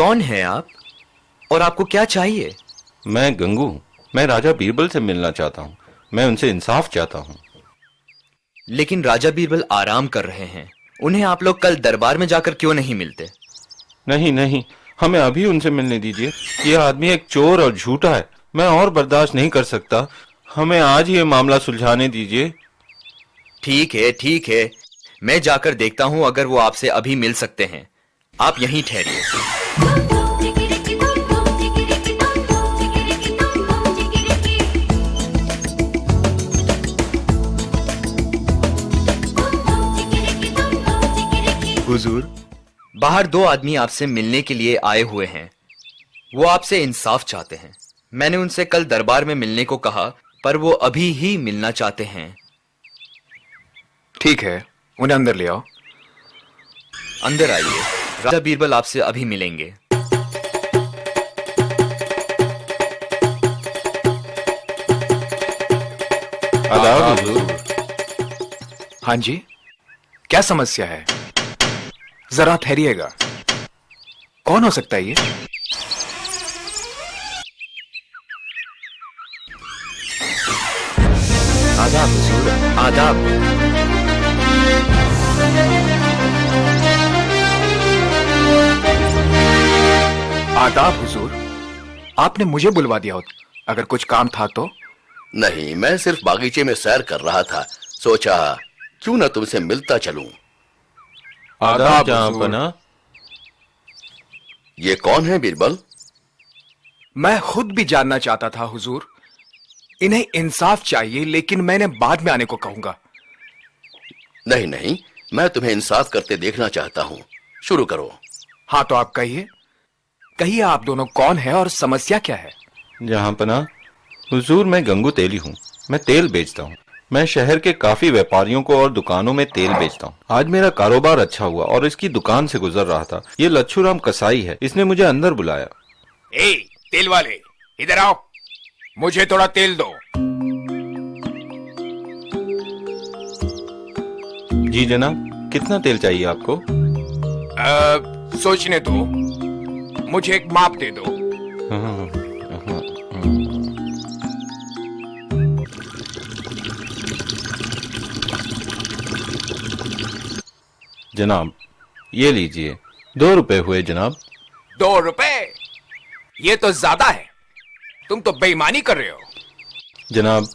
कौन है आप और आपको क्या चाहिए? मैं गंगू हूँ। मैं राजा बीरबल से मिलना चाहता हूँ। मैं उनसे इंसाफ चाहता हूँ। लेकिन राजा बीरबल आराम कर रहे हैं। उन्हें आप लोग कल दरबार में जाकर क्यों नहीं मिलते? नहीं नहीं, हमें अभी उनसे मिलने दीजिए। यह आदमी एक चोर और झूठा है। मैं और बर्दाश्त नहीं कर सकता। हमें आज ही ये मामला सुलझाने दीजिए। ठीक है, मैं जाकर देखता हूं अगर वो आपसे अभी मिल सकते हैं। आप यहीं ठहरिए। हुजूर, बाहर दो आदमी आपसे मिलने के लिए आए हुए हैं। वो आपसे इंसाफ चाहते हैं। मैंने उनसे कल दरबार में मिलने को कहा, पर वो अभी ही मिलना चाहते हैं। ठीक है, उन्हें अंदर ले आओ। अंदर आइए, राजा बीरबल आपसे अभी मिलेंगे। आदाब हुजूर। हाँ जी, क्या समस्या है? जरा ठहरिएगा। कौन हो सकता है ये? आदाब हुजूर, आदाब। आदाब हुजूर। आपने मुझे बुलवा दिया हो। अगर कुछ काम था तो? नहीं, मैं सिर्फ बागीचे में सैर कर रहा था। सोचा क्यों न तुमसे मिलता चलूं। आदाब जहांपना। ये कौन है बीरबल? मैं खुद भी जानना चाहता था हुजूर। इन्हें इंसाफ चाहिए, लेकिन मैंने बाद में आने को कहूंगा। नहीं नहीं, मैं तुम्हें इंसाफ करते देखना चाहता हूँ। शुरू करो। हाँ तो आप कहिए, कहिए आप दोनों कौन है और समस्या क्या है? जहांपना, हुजूर मैं गंगू तेली हूँ। मैं तेल बेचता हूँ। मैं शहर के काफी व्यापारियों को और दुकानों में तेल बेचता हूँ। आज मेरा कारोबार अच्छा हुआ और इसकी दुकान से गुजर रहा था। ये लच्छूराम कसाई है। इसने मुझे अंदर बुलाया। ए तेल वाले, इधर आओ, मुझे थोड़ा तेल दो। जी जनाब, कितना तेल चाहिए आपको? सोचने दो, मुझे एक माप दे दो। जनाब, ये लीजिए। 2 रुपए हुए जनाब। 2 रुपए? ये तो ज्यादा है। तुम तो बेईमानी कर रहे हो। जनाब,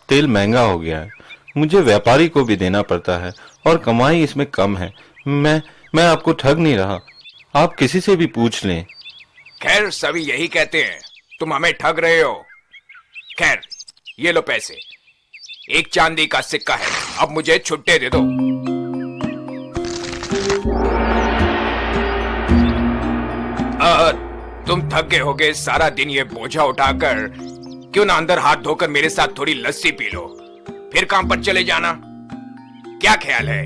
तेल महंगा हो गया है। मुझे व्यापारी को भी देना पड़ता है और कमाई इसमें कम है। मैं आपको ठग नहीं रहा। आप किसी से भी पूछ लें। खैर, सभी यही कहते हैं, तुम हमें ठग रहे हो। खैर, ये लो पैसे। एक चांदी का सिक्का है। अब मुझे छुट्टे दे दो। तुम थक गए होगे सारा दिन ये बोझा उठाकर। क्यों ना अंदर हाथ धोकर मेरे साथ थोड़ी लस्सी पी लो, फिर काम पर चले जाना। क्या ख्याल है?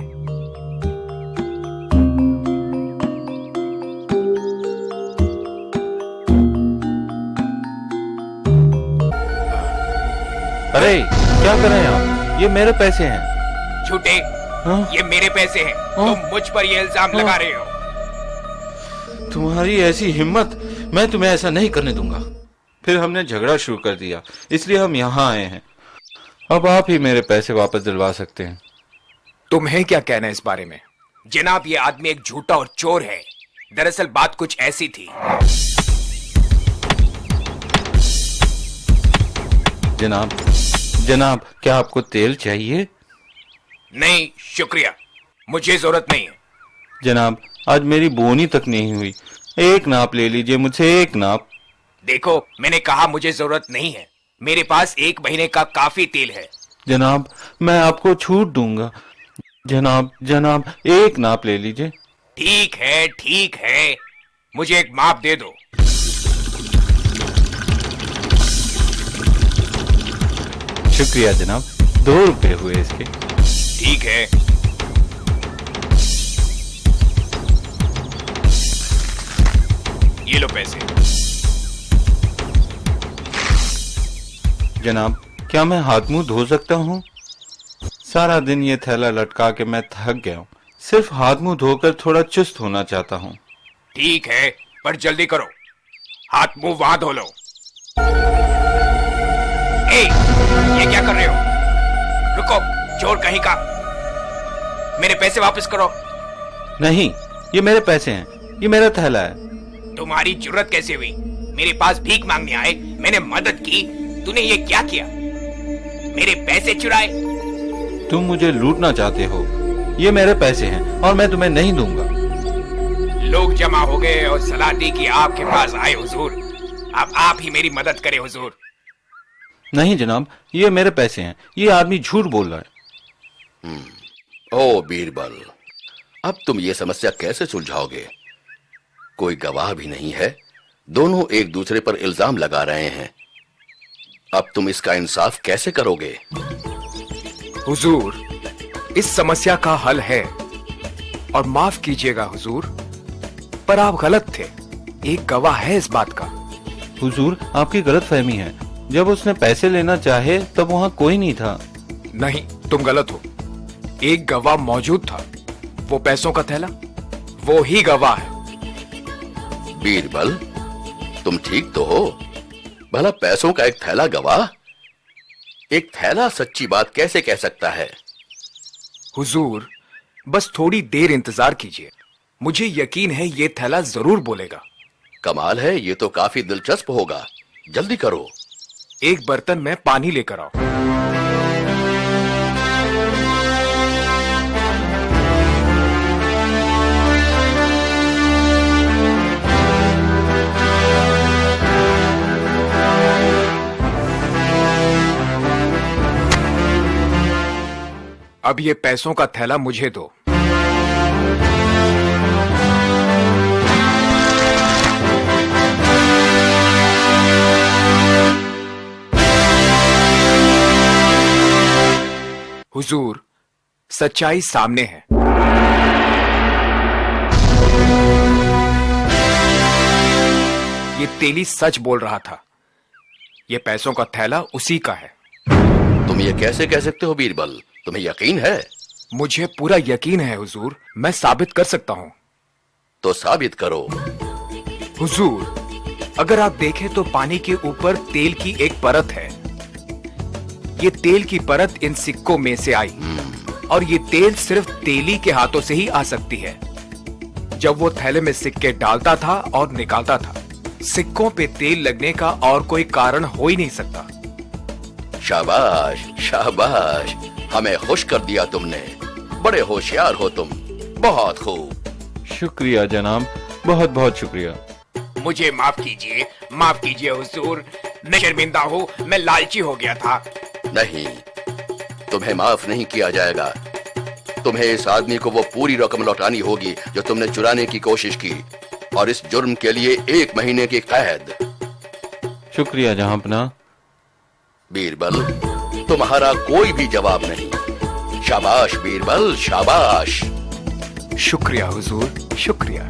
अरे क्या कर रहे हैं आप? ये मेरे पैसे हैं। झूठे। हाँ? ये मेरे पैसे हैं। हाँ? तुम मुझ पर ये इल्जाम लगा रहे हो। तुम्हारी ऐसी हिम्मत! मैं तुम्हें ऐसा नहीं करने दूंगा। फिर हमने झगड़ा शुरू कर दिया, इसलिए हम यहाँ आए हैं। अब आप ही मेरे पैसे वापस दिलवा सकते हैं। तुम्हें क्या कहना है इस बारे में? जनाब, ये आदमी एक झूठा और चोर है। दरअसल बात कुछ ऐसी थी। जनाब, क्या आपको तेल चाहिए? नहीं शुक्रिया, मुझे जरूरत नहीं है। जनाब, आज मेरी बोनी तक नहीं हुई। एक नाप ले लीजिए मुझसे, एक नाप। देखो, मैंने कहा मुझे जरूरत नहीं है। मेरे पास 1 महीने का काफी तेल है। जनाब, मैं आपको छूट दूंगा। जनाब, एक नाप ले लीजिए। ठीक है, मुझे एक माप दे दो। शुक्रिया जनाब। 2 रुपए हुए इसके। ठीक है। ये लो पैसे। जनाब, क्या मैं हाथ मुंह धो सकता हूँ? सारा दिन ये थैला लटका के मैं थक गया हूँ। सिर्फ हाथ मुंह धोकर थोड़ा चुस्त होना चाहता हूँ। ठीक है, पर जल्दी करो, हाथ मुंह वहां धो लो। ए, ये क्या कर रहे हो? रुको, चोर कहीं का, मेरे पैसे वापस करो। नहीं, ये मेरे पैसे हैं, ये मेरा थैला है। तुम्हारी जरूरत कैसे हुई? मेरे पास भीख मांगने आए, मैंने मदद की, तूने ये क्या किया? मेरे पैसे चुराए? तुम मुझे लूटना चाहते हो। ये मेरे पैसे हैं और मैं तुम्हें नहीं दूंगा। लोग जमा हो गए और सलाह दी कि आपके पास आए हुजूर। अब आप ही मेरी मदद करें हुजूर। नहीं जनाब, ये मेरे पैसे हैं। ये आदमी झूठ बोल रहा है। ओ बीरबल, अब तुम ये समस्या कैसे सुलझाओगे? कोई गवाह भी नहीं है, दोनों एक दूसरे पर इल्जाम लगा रहे हैं। अब तुम इसका इंसाफ कैसे करोगे? हुजूर, इस समस्या का हल है, और माफ कीजिएगा हुजूर, पर आप गलत थे। एक गवाह है इस बात का। हुजूर, आपकी गलत फहमी है। जब उसने पैसे लेना चाहे तब वहाँ कोई नहीं था। नहीं, तुम गलत हो। एक गवाह मौजूद था, वो पैसों का थैला, वो ही गवाह है। बीरबल, तुम ठीक तो हो? भला पैसों का एक थैला गवाह? एक थैला सच्ची बात कैसे कह सकता है? हुजूर, बस थोड़ी देर इंतजार कीजिए, मुझे यकीन है ये थैला जरूर बोलेगा। कमाल है, ये तो काफी दिलचस्प होगा। जल्दी करो। एक बर्तन में पानी लेकर आओ। अब ये पैसों का थैला मुझे दो। हुजूर, सच्चाई सामने है। ये तेली सच बोल रहा था। ये पैसों का थैला उसी का है। तुम ये कैसे कह सकते हो बीरबल? तुम्हें यकीन है? मुझे पूरा यकीन है हुजूर, मैं साबित कर सकता हूं। तो साबित करो। हुजूर, अगर आप देखें तो पानी के ऊपर तेल की एक परत है। ये तेल की परत इन सिक्कों में से आई, और ये तेल सिर्फ तेली के हाथों से ही आ सकती है। जब वो थैले में सिक्के डालता था और निकालता था, सिक्कों पे तेल लगने का और कोई कारण हो ही नहीं सकता। शाबाश, शाबाश, हमें खुश कर दिया तुमने। बड़े होशियार हो तुम। बहुत खूब। शुक्रिया जनाब, बहुत बहुत शुक्रिया। मुझे माफ कीजिए हुजूर, मैं शर्मिंदा हूँ, मैं लालची हो गया था। नहीं, तुम्हें माफ नहीं किया जाएगा। तुम्हें इस आदमी को वो पूरी रकम लौटानी होगी जो तुमने चुराने की कोशिश की, और इस जुर्म के लिए 1 महीने की कैद। शुक्रिया जहांपनाह। बीरबल, तुम्हारा कोई भी जवाब नहीं। शाबाश बीरबल, शाबाश। शुक्रिया हुजूर, शुक्रिया।